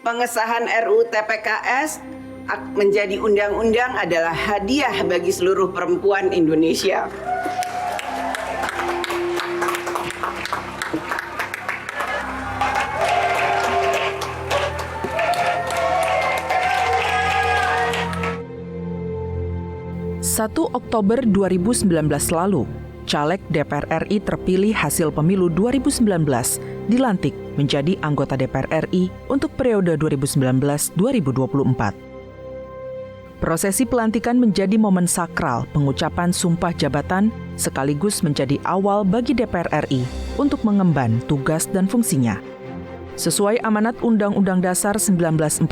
pengesahan RUU TPKS menjadi undang-undang adalah hadiah bagi seluruh perempuan Indonesia. Oktober 2019 lalu, caleg DPR RI terpilih hasil pemilu 2019 dilantik menjadi anggota DPR RI untuk periode 2019-2024. Prosesi pelantikan menjadi momen sakral pengucapan sumpah jabatan sekaligus menjadi awal bagi DPR RI untuk mengemban tugas dan fungsinya. Sesuai amanat Undang-Undang Dasar 1945,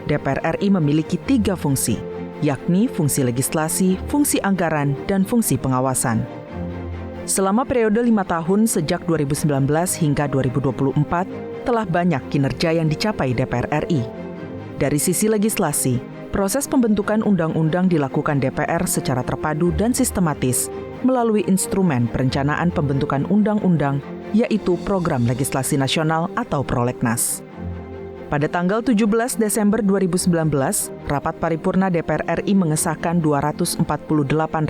DPR RI memiliki 3 fungsi, yakni fungsi legislasi, fungsi anggaran, dan fungsi pengawasan. Selama periode 5 tahun sejak 2019 hingga 2024, telah banyak kinerja yang dicapai DPR RI. Dari sisi legislasi, proses pembentukan undang-undang dilakukan DPR secara terpadu dan sistematis melalui instrumen perencanaan pembentukan undang-undang, yaitu Program Legislasi Nasional atau Prolegnas. Pada tanggal 17 Desember 2019, rapat paripurna DPR RI mengesahkan 248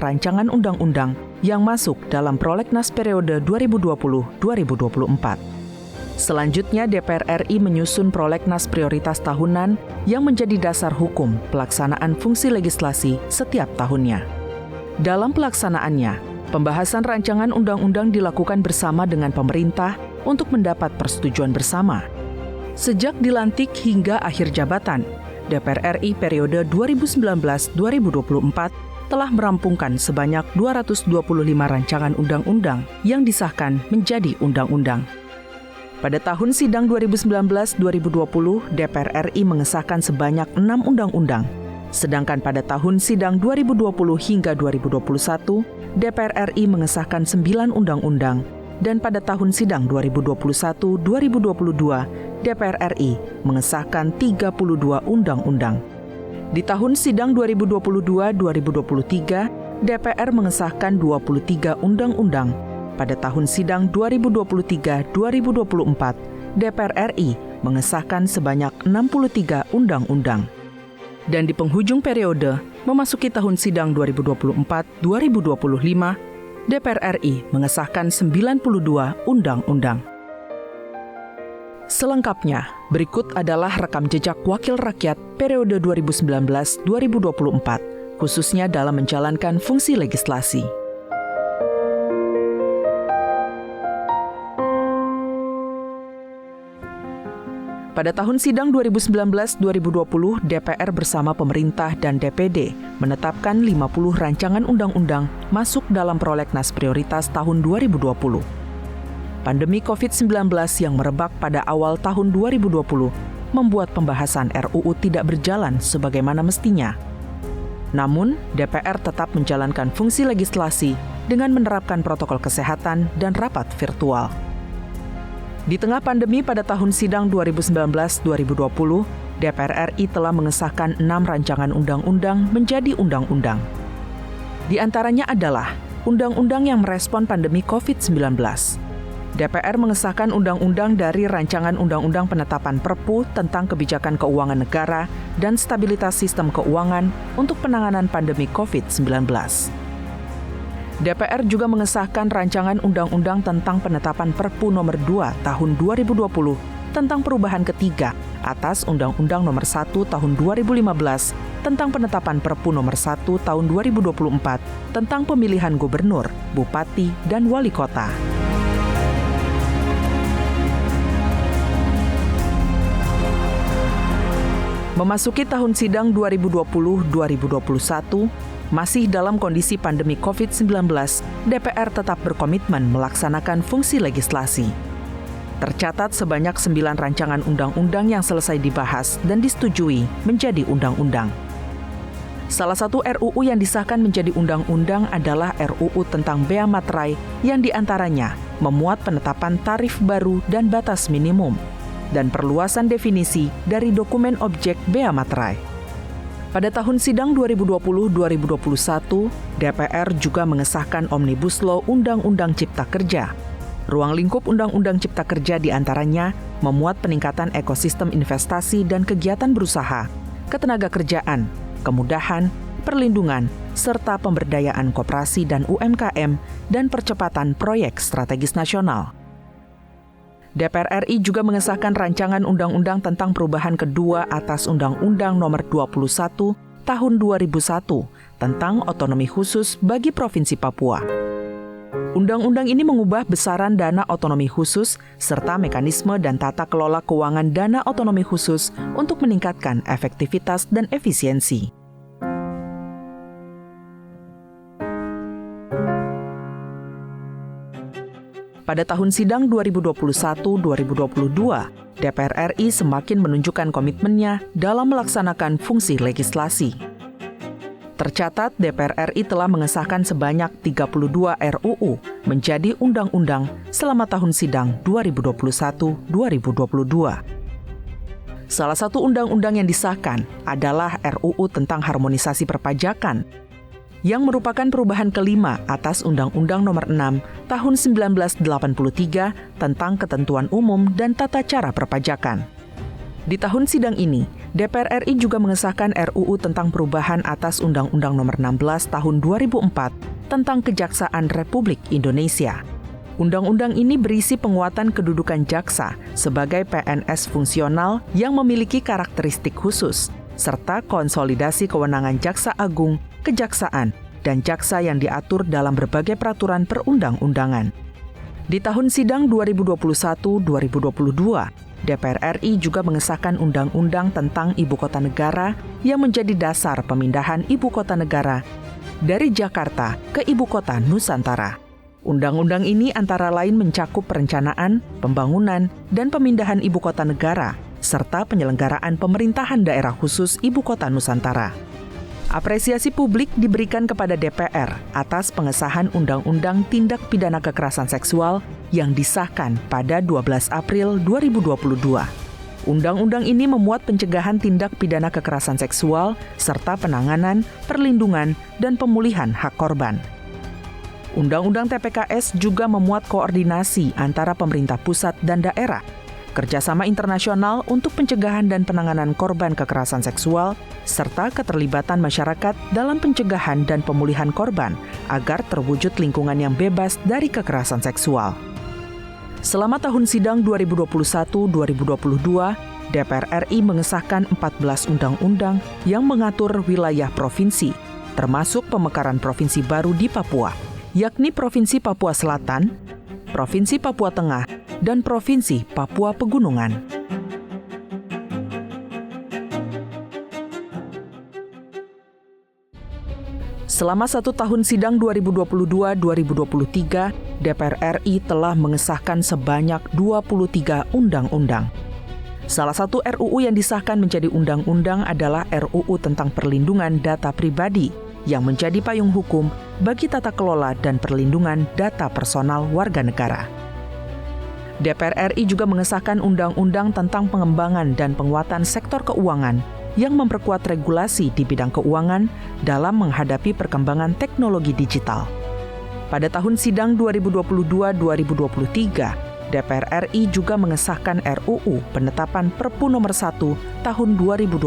rancangan undang-undang yang masuk dalam Prolegnas periode 2020-2024. Selanjutnya, DPR RI menyusun Prolegnas prioritas tahunan yang menjadi dasar hukum pelaksanaan fungsi legislasi setiap tahunnya. Dalam pelaksanaannya, pembahasan rancangan undang-undang dilakukan bersama dengan pemerintah untuk mendapat persetujuan bersama. Sejak dilantik hingga akhir jabatan, DPR RI periode 2019-2024 telah merampungkan sebanyak 225 rancangan undang-undang yang disahkan menjadi undang-undang. Pada tahun sidang 2019-2020, DPR RI mengesahkan sebanyak 6 undang-undang, sedangkan pada tahun sidang 2020 hingga 2021, DPR RI mengesahkan 9 undang-undang, dan pada tahun sidang 2021-2022, DPR RI mengesahkan 32 undang-undang. Di tahun sidang 2022-2023, DPR mengesahkan 23 undang-undang. Pada tahun sidang 2023-2024, DPR RI mengesahkan sebanyak 63 undang-undang. Dan di penghujung periode, memasuki tahun sidang 2024-2025, DPR RI mengesahkan 92 undang-undang. Selengkapnya, berikut adalah rekam jejak wakil rakyat periode 2019-2024, khususnya dalam menjalankan fungsi legislasi. Pada tahun sidang 2019-2020, DPR bersama pemerintah dan DPD menetapkan 50 rancangan undang-undang masuk dalam Prolegnas prioritas tahun 2020. Pandemi COVID-19 yang merebak pada awal tahun 2020 membuat pembahasan RUU tidak berjalan sebagaimana mestinya. Namun, DPR tetap menjalankan fungsi legislasi dengan menerapkan protokol kesehatan dan rapat virtual. Di tengah pandemi pada tahun sidang 2019-2020, DPR RI telah mengesahkan 6 rancangan undang-undang menjadi undang-undang. Di antaranya adalah undang-undang yang merespon pandemi COVID-19. DPR mengesahkan undang-undang dari rancangan undang-undang penetapan Perpu tentang kebijakan keuangan negara dan stabilitas sistem keuangan untuk penanganan pandemi COVID-19. DPR juga mengesahkan rancangan undang-undang tentang penetapan Perpu nomor 2 tahun 2020 tentang perubahan ketiga atas Undang-Undang nomor 1 tahun 2015 tentang penetapan Perpu nomor 1 tahun 2024 tentang pemilihan gubernur, bupati, dan wali kota. Memasuki tahun sidang 2020-2021, masih dalam kondisi pandemi COVID-19, DPR tetap berkomitmen melaksanakan fungsi legislasi. Tercatat sebanyak 9 rancangan undang-undang yang selesai dibahas dan disetujui menjadi undang-undang. Salah satu RUU yang disahkan menjadi undang-undang adalah RUU tentang Bea Materai yang diantaranya memuat penetapan tarif baru dan batas minimum, dan perluasan definisi dari dokumen objek Bea Materai. Pada tahun sidang 2020-2021, DPR juga mengesahkan Omnibus Law Undang-Undang Cipta Kerja. Ruang lingkup Undang-Undang Cipta Kerja diantaranya memuat peningkatan ekosistem investasi dan kegiatan berusaha, ketenagakerjaan, kemudahan, perlindungan, serta pemberdayaan koperasi dan UMKM, dan percepatan proyek strategis nasional. DPR RI juga mengesahkan rancangan undang-undang tentang perubahan kedua atas Undang-Undang Nomor 21 Tahun 2001 tentang otonomi khusus bagi Provinsi Papua. Undang-undang ini mengubah besaran dana otonomi khusus serta mekanisme dan tata kelola keuangan dana otonomi khusus untuk meningkatkan efektivitas dan efisiensi. Pada tahun sidang 2021-2022, DPR RI semakin menunjukkan komitmennya dalam melaksanakan fungsi legislasi. Tercatat, DPR RI telah mengesahkan sebanyak 32 RUU menjadi undang-undang selama tahun sidang 2021-2022. Salah satu undang-undang yang disahkan adalah RUU tentang harmonisasi perpajakan, yang merupakan perubahan kelima atas Undang-Undang Nomor 6 Tahun 1983 tentang ketentuan umum dan tata cara perpajakan. Di tahun sidang ini, DPR RI juga mengesahkan RUU tentang perubahan atas Undang-Undang Nomor 16 Tahun 2004 tentang Kejaksaan Republik Indonesia. Undang-undang ini berisi penguatan kedudukan jaksa sebagai PNS fungsional yang memiliki karakteristik khusus, serta konsolidasi kewenangan Jaksa Agung, Kejaksaan, dan jaksa yang diatur dalam berbagai peraturan perundang-undangan. Di tahun sidang 2021-2022, DPR RI juga mengesahkan Undang-Undang tentang Ibu Kota Negara yang menjadi dasar pemindahan Ibu Kota Negara dari Jakarta ke Ibu Kota Nusantara. Undang-undang ini antara lain mencakup perencanaan, pembangunan, dan pemindahan Ibu Kota Negara, serta penyelenggaraan pemerintahan daerah khusus Ibu Kota Nusantara. Apresiasi publik diberikan kepada DPR atas pengesahan Undang-Undang Tindak Pidana Kekerasan Seksual yang disahkan pada 12 April 2022. Undang-undang ini memuat pencegahan tindak pidana kekerasan seksual serta penanganan, perlindungan, dan pemulihan hak korban. Undang-undang TPKS juga memuat koordinasi antara pemerintah pusat dan daerah, kerjasama internasional untuk pencegahan dan penanganan korban kekerasan seksual, serta keterlibatan masyarakat dalam pencegahan dan pemulihan korban agar terwujud lingkungan yang bebas dari kekerasan seksual. Selama tahun sidang 2021-2022, DPR RI mengesahkan 14 undang-undang yang mengatur wilayah provinsi, termasuk pemekaran provinsi baru di Papua, yakni Provinsi Papua Selatan, Provinsi Papua Tengah, dan Provinsi Papua Pegunungan. Selama 1 tahun sidang 2022-2023, DPR RI telah mengesahkan sebanyak 23 undang-undang. Salah satu RUU yang disahkan menjadi undang-undang adalah RUU tentang perlindungan data pribadi, yang menjadi payung hukum bagi tata kelola dan perlindungan data personal warga negara. DPR RI juga mengesahkan Undang-Undang tentang pengembangan dan penguatan sektor keuangan yang memperkuat regulasi di bidang keuangan dalam menghadapi perkembangan teknologi digital. Pada tahun sidang 2022-2023, DPR RI juga mengesahkan RUU penetapan Perpu Nomor 1 Tahun 2022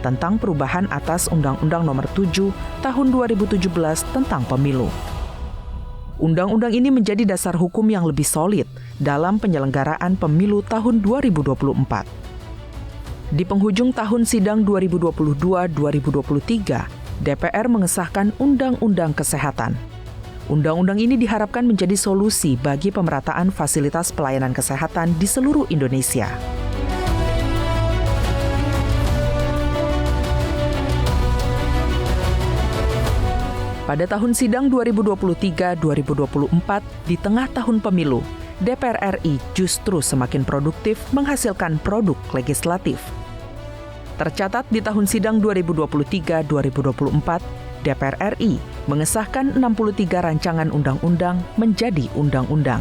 tentang perubahan atas Undang-Undang Nomor 7 Tahun 2017 tentang Pemilu. Undang-undang ini menjadi dasar hukum yang lebih solid dalam penyelenggaraan pemilu tahun 2024. Di penghujung tahun sidang 2022-2023, DPR mengesahkan Undang-Undang Kesehatan. Undang-undang ini diharapkan menjadi solusi bagi pemerataan fasilitas pelayanan kesehatan di seluruh Indonesia. Pada tahun sidang 2023-2024, di tengah tahun pemilu, DPR RI justru semakin produktif menghasilkan produk legislatif. Tercatat di tahun sidang 2023-2024, DPR RI mengesahkan 63 rancangan undang-undang menjadi undang-undang.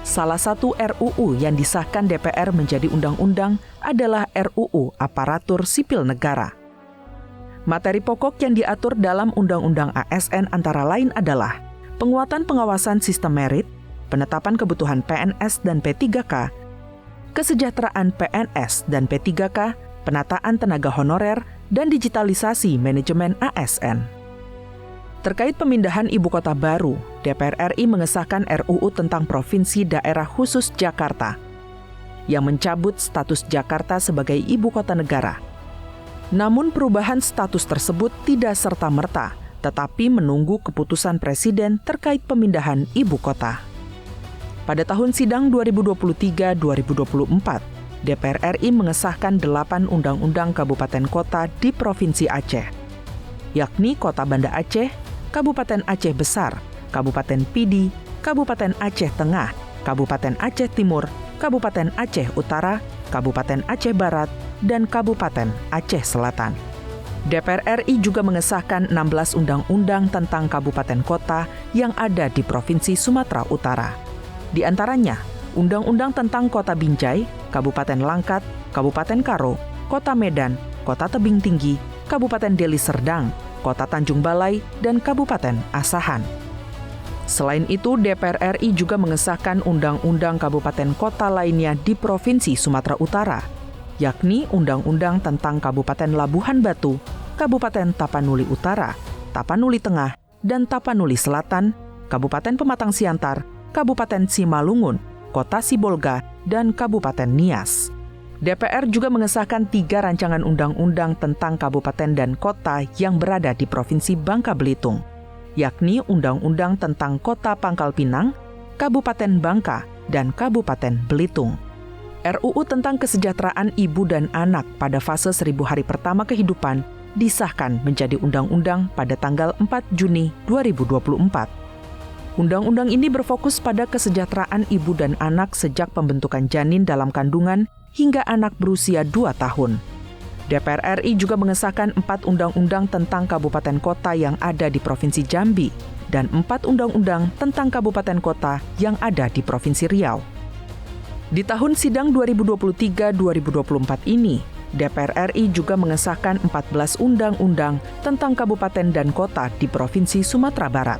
Salah satu RUU yang disahkan DPR menjadi undang-undang adalah RUU Aparatur Sipil Negara. Materi pokok yang diatur dalam Undang-Undang ASN antara lain adalah penguatan pengawasan sistem merit, penetapan kebutuhan PNS dan P3K, kesejahteraan PNS dan P3K, penataan tenaga honorer, dan digitalisasi manajemen ASN. Terkait pemindahan ibu kota baru, DPR RI mengesahkan RUU tentang Provinsi Daerah Khusus Jakarta yang mencabut status Jakarta sebagai ibu kota negara. Namun perubahan status tersebut tidak serta-merta, tetapi menunggu keputusan Presiden terkait pemindahan ibu kota. Pada tahun sidang 2023-2024, DPR RI mengesahkan 8 undang-undang kabupaten kota di Provinsi Aceh, yakni Kota Banda Aceh, Kabupaten Aceh Besar, Kabupaten Pidi, Kabupaten Aceh Tengah, Kabupaten Aceh Timur, Kabupaten Aceh Utara, Kabupaten Aceh Barat, dan Kabupaten Aceh Selatan. DPR RI juga mengesahkan 16 undang-undang tentang kabupaten kota yang ada di Provinsi Sumatera Utara. Di antaranya, Undang-Undang tentang Kota Binjai, Kabupaten Langkat, Kabupaten Karo, Kota Medan, Kota Tebing Tinggi, Kabupaten Deli Serdang, Kota Tanjung Balai, dan Kabupaten Asahan. Selain itu, DPR RI juga mengesahkan undang-undang kabupaten kota lainnya di Provinsi Sumatera Utara, yakni Undang-Undang tentang Kabupaten Labuhan Batu, Kabupaten Tapanuli Utara, Tapanuli Tengah, dan Tapanuli Selatan, Kabupaten Pematang Siantar, Kabupaten Simalungun, Kota Sibolga, dan Kabupaten Nias. DPR juga mengesahkan 3 rancangan undang-undang tentang kabupaten dan kota yang berada di Provinsi Bangka Belitung, yakni Undang-Undang tentang Kota Pangkal Pinang, Kabupaten Bangka, dan Kabupaten Belitung. RUU tentang kesejahteraan ibu dan anak pada fase 1000 hari pertama kehidupan disahkan menjadi undang-undang pada tanggal 4 Juni 2024. Undang-undang ini berfokus pada kesejahteraan ibu dan anak sejak pembentukan janin dalam kandungan hingga anak berusia 2 tahun. DPR RI juga mengesahkan 4 undang-undang tentang kabupaten kota yang ada di Provinsi Jambi dan 4 undang-undang tentang kabupaten kota yang ada di Provinsi Riau. Di tahun sidang 2023-2024 ini, DPR RI juga mengesahkan 14 undang-undang tentang kabupaten dan kota di Provinsi Sumatera Barat.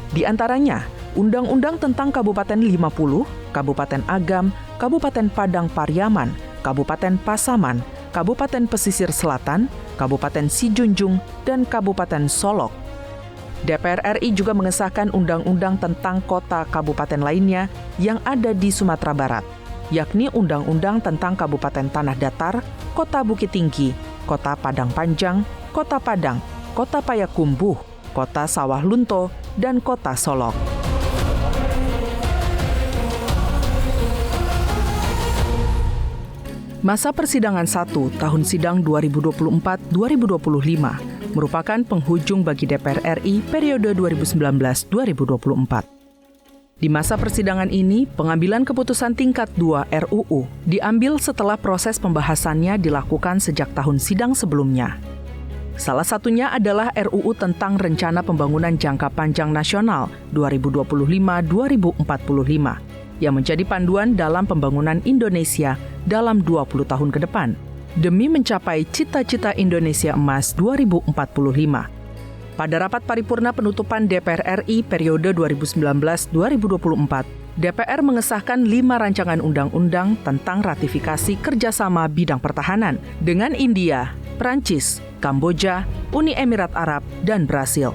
Di antaranya, Undang-Undang tentang Kabupaten 50, Kabupaten Agam, Kabupaten Padang Pariaman, Kabupaten Pasaman, Kabupaten Pesisir Selatan, Kabupaten Sijunjung, dan Kabupaten Solok. DPR RI juga mengesahkan undang-undang tentang kota kabupaten lainnya yang ada di Sumatera Barat, yakni Undang-Undang tentang Kabupaten Tanah Datar, Kota Bukit Tinggi, Kota Padang Panjang, Kota Padang, Kota Payakumbuh, Kota Sawah Lunto, dan Kota Solok. Masa persidangan 1 tahun sidang 2024-2025 merupakan penghujung bagi DPR RI periode 2019-2024. Di masa persidangan ini, pengambilan keputusan tingkat 2 RUU diambil setelah proses pembahasannya dilakukan sejak tahun sidang sebelumnya. Salah satunya adalah RUU tentang Rencana Pembangunan Jangka Panjang Nasional 2025-2045 yang menjadi panduan dalam pembangunan Indonesia dalam 20 tahun ke depan demi mencapai cita-cita Indonesia Emas 2045. Pada rapat paripurna penutupan DPR RI periode 2019-2024, DPR mengesahkan 5 rancangan undang-undang tentang ratifikasi kerjasama bidang pertahanan dengan India, Prancis, Kamboja, Uni Emirat Arab, dan Brasil.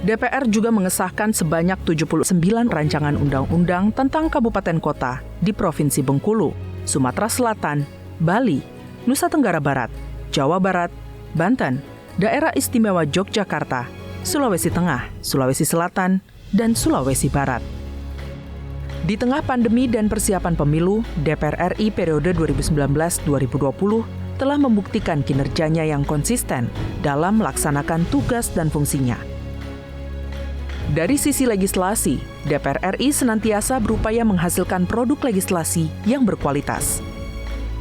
DPR juga mengesahkan sebanyak 79 rancangan undang-undang tentang kabupaten kota di Provinsi Bengkulu, Sumatera Selatan, Bali, Nusa Tenggara Barat, Jawa Barat, Banten, Daerah Istimewa Yogyakarta, Sulawesi Tengah, Sulawesi Selatan, dan Sulawesi Barat. Di tengah pandemi dan persiapan pemilu, DPR RI periode 2019-2020 telah membuktikan kinerjanya yang konsisten dalam melaksanakan tugas dan fungsinya. Dari sisi legislasi, DPR RI senantiasa berupaya menghasilkan produk legislasi yang berkualitas.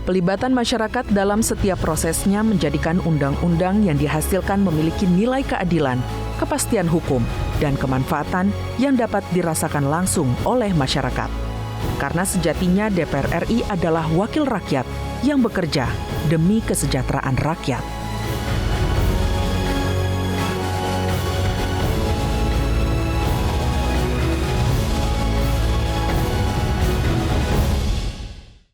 Pelibatan masyarakat dalam setiap prosesnya menjadikan undang-undang yang dihasilkan memiliki nilai keadilan, kepastian hukum, dan kemanfaatan yang dapat dirasakan langsung oleh masyarakat. Karena sejatinya DPR RI adalah wakil rakyat yang bekerja demi kesejahteraan rakyat.